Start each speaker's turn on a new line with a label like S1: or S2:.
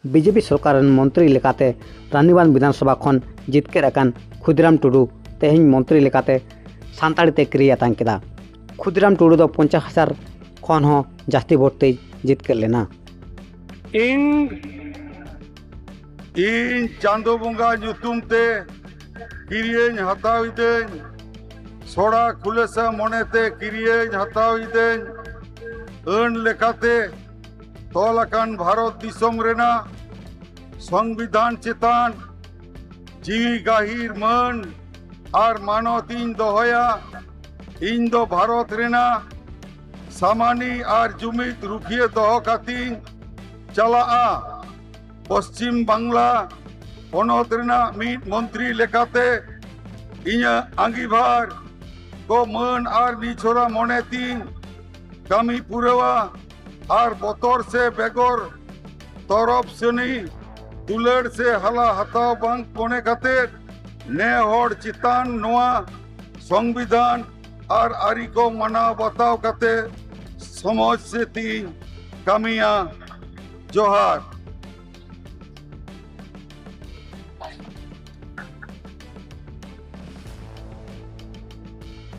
S1: BJP सरकार मंत्री लेकाते रानीबांध विधानसभा खन जितकेर अकान खुदीराम टुडू तेहें मंत्री लेकाते सानताड़ीते क्रिया तांग केदा। खुदीराम टुडू दो 50,000 खन हो जास्ती भोटते जितकेर लेना।
S2: इन चांदो बंगा ᱧᱩᱛᱩᱢᱛᱮ किरियेñ हताविदेñ सोड़ा खुलेसा मोनेते किरियेñ हताविदेñ अन लेकाते तोलाकान भारत दिसोम रेना संविधान चेतान जीवी गाहिर मन आर मानवतीन दोहया इन दो भारत रेना सामानी आर जुमिद रुखिए दोहो कातीन चलाआ पश्चिम बांग्ला पनत रेना मीट मंत्री लेकाते इña आंगीभार को मन आर निछोरा मोनेतीन कामी पुरवा आर बतर से बेगर तरफ सनी दुलड़ से हला हताव बांग कोने काते ने होड़ चितान नोआ संविधान आर आरी को मना बताव काते समाज से तीन कामिया जोहार।